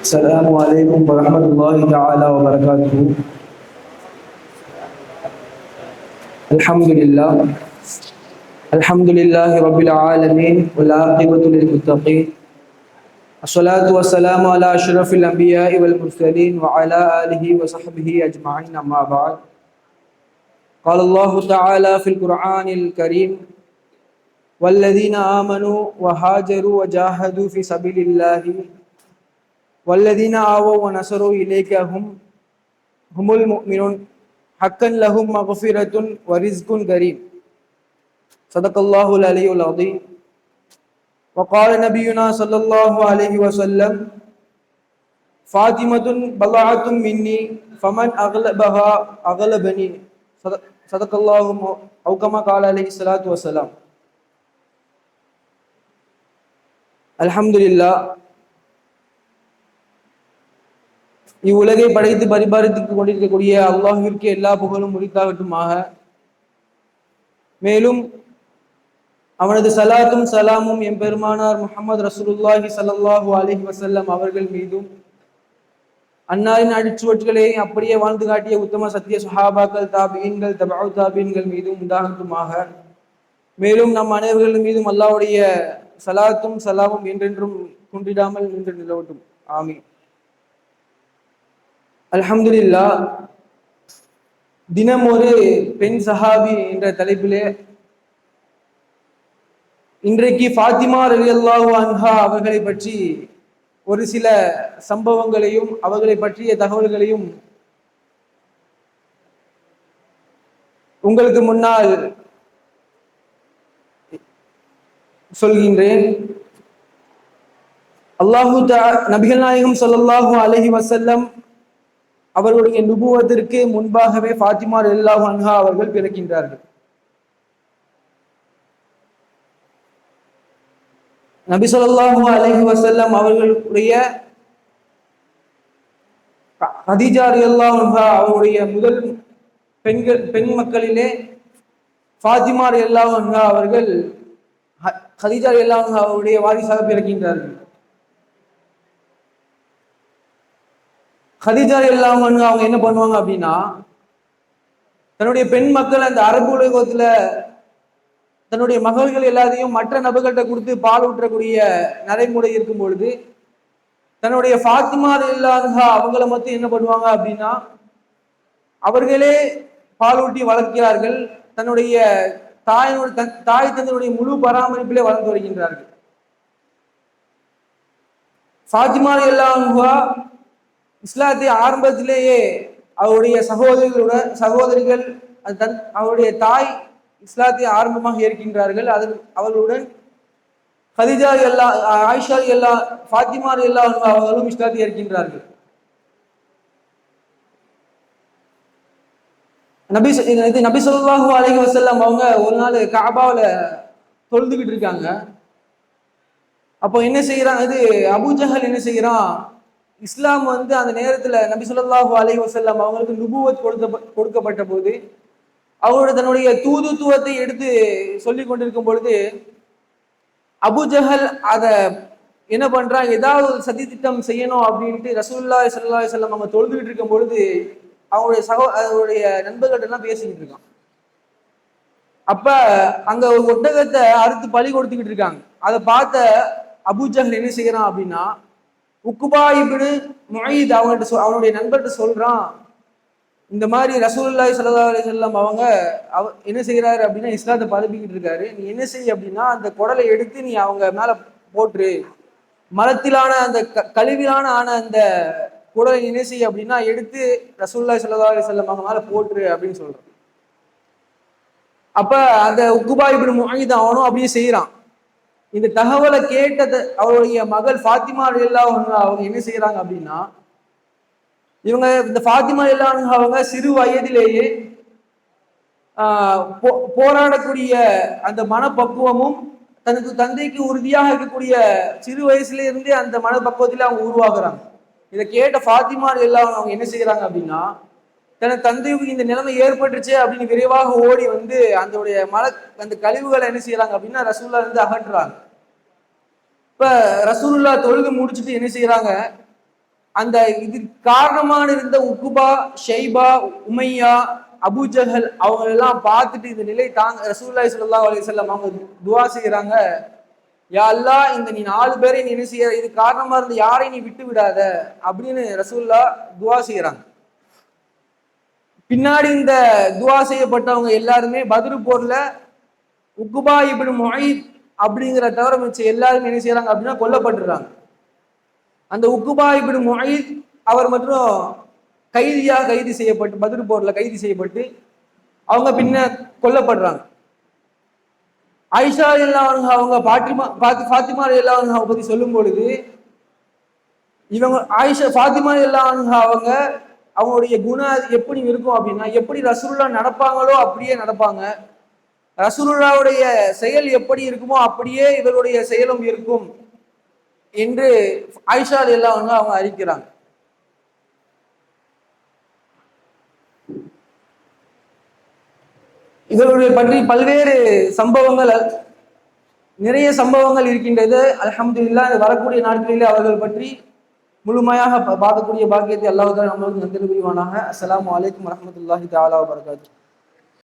السلام عليكم ورحمة الله تعالى وبركاته. الحمد لله الحمد لله رب العالمين والعاقبة للمتقين. الصلاة والسلام على أشرف الأنبياء والمرسلين وعلى آله وصحبه أجمعين، أما بعد. قال الله تعالى في القرآن الكريم: والذين آمنوا وهاجروا وجاهدوا في سبيل الله والذين آووا ونصروا إليك هم المؤمنون حقا لهم مغفرة ورزق كريم. صدق الله العلي العظيم. وقال نبينا صلى الله عليه وسلم: فاطمة بضعة مني فمن أغلبها أغلبني. صدق الله أو كما قال عليه الصلاة والسلام. الحمد لله. இவ்வுலகை படைத்து பரிபாலித்துக் கொண்டிருக்கக்கூடிய அல்லாஹ்விற்கு எல்லா புகழும் உரித்தாகட்டுமாக. மேலும் அவனது சலாத்தும் சலாமும் எம்பெருமானார் முஹம்மது ரசூலுல்லாஹி ஸல்லல்லாஹு அலைஹி வஸல்லம் அவர்கள் மீதும், அன்னாரின் அடிச்சுவட்களை அப்படியே வாழ்ந்து காட்டிய உத்தம சத்திய சுஹாபாக்கள், தாபீன்கள், தபஉ தாபீன்கள் மீதும் உண்டாகட்டுமாக. மேலும் நம் அனைவர்கள் மீதும் அல்லாஹ்வுடைய சலாத்தும் சலாமும் என்றென்றும் குன்றிடாமல் நின்று நிலவட்டும். ஆமீன். அல்ஹம்துலில்லாஹ். தினம் ஒரு பெண் சஹாபி என்ற தலைப்பிலே இன்றைக்கு ஃபாத்திமா ரலியல்லாஹு அன்ஹா அவர்களை பற்றி ஒரு சில சம்பவங்களையும் அவர்களை பற்றிய தகவல்களையும் உங்களுக்கு முன்னால் சொல்கின்றேன். நபிகள் நாயகம் ஸல்லல்லாஹு அலைஹி வஸல்லம் அவர்களுடைய நுபுவத்திற்கு முன்பாகவே ஃபாத்திமா ரலியல்லாஹு அன்ஹா அவர்கள் பிறக்கின்றார்கள். நபி ஸல்லல்லாஹு அலைஹி வஸல்லம் அவர்களுடைய கதீஜா ரலியல்லாஹு அன்ஹா அவருடைய முதல் பெண் மக்களிலே ஃபாத்திமா ரலியல்லாஹு அன்ஹா அவர்கள் கதீஜா ரலியல்லாஹு அன்ஹா அவருடைய வாரிசாக பிறக்கின்றார்கள். கதீஜா ரலியல்லாஹு அன்ஹா அவங்க என்ன பண்ணுவாங்க அப்படின்னா, தன்னுடைய பெண் மக்கள் அந்த அரபு உலகத்துல தன்னுடைய மகள்கள் எல்லாத்தையும் மற்ற நபர்கள்ட்ட கொடுத்து பால் ஊற்றக்கூடிய நடைமுறை இருக்கும் பொழுது, தன்னுடைய ஃபாத்திமா ரலியல்லாஹு அன்ஹா அவங்கள மட்டும் என்ன பண்ணுவாங்க அப்படின்னா, அவர்களே பாலூட்டி வளர்க்கிறார்கள். தன்னுடைய தாய் தந்தையுடைய முழு பராமரிப்பிலே வளர்ந்து வருகின்றார்கள். ஃபாத்திமா ரலியல்லாஹு அன்ஹா இஸ்லாத்தை ஆரம்பத்திலேயே அவருடைய சகோதரிகள் அவருடைய தாய் இஸ்லாத்தை ஆரம்பமாக ஏற்கின்றார்கள். அவர்களுடன் கதீஜா ஆயிஷா ஃபாத்திமா ரலியல்லாஹு அன்ஹா அவர்களும் இஸ்லாத்தை ஏற்கின்றார்கள். நபி ஸல்லல்லாஹு அலைஹி வஸல்லம் அவங்க ஒரு நாள் கஅபாவுல தொழுதுகிட்டு இருக்காங்க. அப்போ என்ன செய்யறாங்க, இது அபூஜஹல் என்ன செய்யறான், இஸ்லாம் அந்த நேரத்துல நபி ஸல்லல்லாஹு அலைஹி வஸல்லம் அவங்களுக்கு நுபுவத் கொடுக்கப்பட்ட போது அவருடைய தன்னுடைய தூதுத்துவத்தை எடுத்து சொல்லி கொண்டிருக்கும் பொழுது அபூஜஹல் அத என்ன பண்றான், ஏதாவது சதி திட்டம் செய்யணும் அப்படின்ட்டு ரசூலுல்லாஹி ஸல்லல்லாஹு அலைஹி வஸல்லம் அவங்க தொழுதுகிட்டு இருக்கும் பொழுது அவருடைய நண்பர்கள்ட்ட எல்லாம் பேசிக்கிட்டு இருக்கான். அப்ப அங்க ஒரு ஒட்டகத்தை அறுத்து பலி கொடுத்துக்கிட்டு இருக்காங்க. அதை பார்த்த அபூஜஹல் என்ன செய்யறான் அப்படின்னா, உக்குபா இப்னு முஅய்யித் அவனுடைய நண்பர்கிட்ட சொல்றான், இந்த மாதிரி ரசூலுல்லாஹி ஸல்லல்லாஹு அலைஹி வஸல்லம் அவங்க என்ன செய்யறாரு அப்படின்னா இஸ்லாத்தை பரப்பிக்கிட்டு இருக்காரு. நீ என்ன செய்ய அப்படின்னா, அந்த குடலை எடுத்து நீ அவங்க மேல போட்டுரு, மரத்திலான அந்த கழிவிலான அந்த குடலை என்ன செய்ய அப்படின்னா எடுத்து ரசூலுல்லாஹி ஸல்லல்லாஹு அலைஹி வஸல்லம் அவங்க மேல போட்டுரு அப்படின்னு சொல்றான். அப்ப அந்த உக்குபா இப்னு முஅய்யித் அவனும் அப்படியே செய்யறான். இந்த தகவலை கேட்டது அவருடைய மகள் ஃபாத்திமா ரலியல்லாஹு அன்ஹா அவங்க என்ன செய்யறாங்க அப்படின்னா, இவங்க இந்த ஃபாத்திமா ரலியல்லாஹு அன்ஹா அவங்க சிறு வயதிலேயே போராடக்கூடிய அந்த மனப்பக்குவமும் தனது தந்தைக்கு உறுதியாக இருக்கக்கூடிய சிறு வயசுல இருந்தே அந்த மனப்பக்குவத்தில அவங்க உருவாக்குறாங்க. இதை கேட்ட ஃபாத்திமா ரலியல்லாஹு அன்ஹா அவங்க என்ன செய்யறாங்க அப்படின்னா, தனது தந்தைக்கு இந்த நிலைமை ஏற்பட்டுருச்சு அப்படின்னு விரைவாக ஓடி அந்த கழிவுகளை என்ன செய்யறாங்க அப்படின்னா ரசூலுல்லாஹ் அகற்றுறாங்க. இப்ப ரசூலுல்லாஹ் தொழுது முடிச்சுட்டு என்ன செய்யறாங்க, அந்த இது காரணமான இருந்த உக்குபா, ஷைபா, உமையா, அபூஜஹல் அவங்க எல்லாம் பார்த்துட்டு இந்த நிலை தாங்க ரசூலுல்லாஹி ஸல்லல்லாஹு அலைஹி வஸல்லம் அவங்க துஆ செய்யறாங்க, யா அல்லாஹ் இந்த நீ 4 பேரை நீ என்ன செய்ய, இது காரணமா இருந்து யாரையும் நீ விட்டு விடாத அப்படின்னு ரசூலுல்லாஹ் துஆ செய்யறாங்க. பின்னாடி இந்த துஆ செய்யப்பட்டவங்க எல்லாருமே பத்ரு போர்ல உக்குபா இப்னு முஐத் அப்படிங்கிற தவிர மிச்ச எல்லாருமே என்ன செய்யறாங்க அப்படின்னா கொல்லப்பட்டுறாங்க. அந்த உக்குபா இப்னு முஐத் அவர் மற்றும் கைது செய்யப்பட்டு பத்ரு போர்ல கைது செய்யப்பட்டு அவங்க பின்ன கொல்லப்படுறாங்க. ஆயிஷா எல்லாம் அவங்க ஃபாத்திமா எல்லாம் அவங்க பத்தி சொல்லும் பொழுது இவங்க ஃபாத்திமா எல்லாம் அவங்க அவங்களுடைய குணம் எப்படி இருக்கும் அப்படின்னா, எப்படி ரசூலுல்லாஹ் நடப்பாங்களோ அப்படியே நடப்பாங்க, ரசூலுல்லாஹ்வுடைய செயல் எப்படி இருக்குமோ அப்படியே இவருடைய செயலும் இருக்கும் என்று ஆயிஷா எல்லாம் அவங்க அறிக்கிறாங்க. இவருடைய பற்றி பல்வேறு சம்பவங்கள், நிறைய சம்பவங்கள் இருக்கின்றது. அல்ஹம்துலில்லாஹ் வரக்கூடிய நாட்களிலே அவர்கள் பற்றி முழுமையாக பார்க்கக்கூடிய பாக்கியத்தை அல்லாஹ் தஆலா நம்மளுக்கு தந்தருள்வானாக. அஸ்ஸலாமு அலைக்கும் வரஹ்மத்துல்லாஹி தஆலா வபரகாத்துஹு.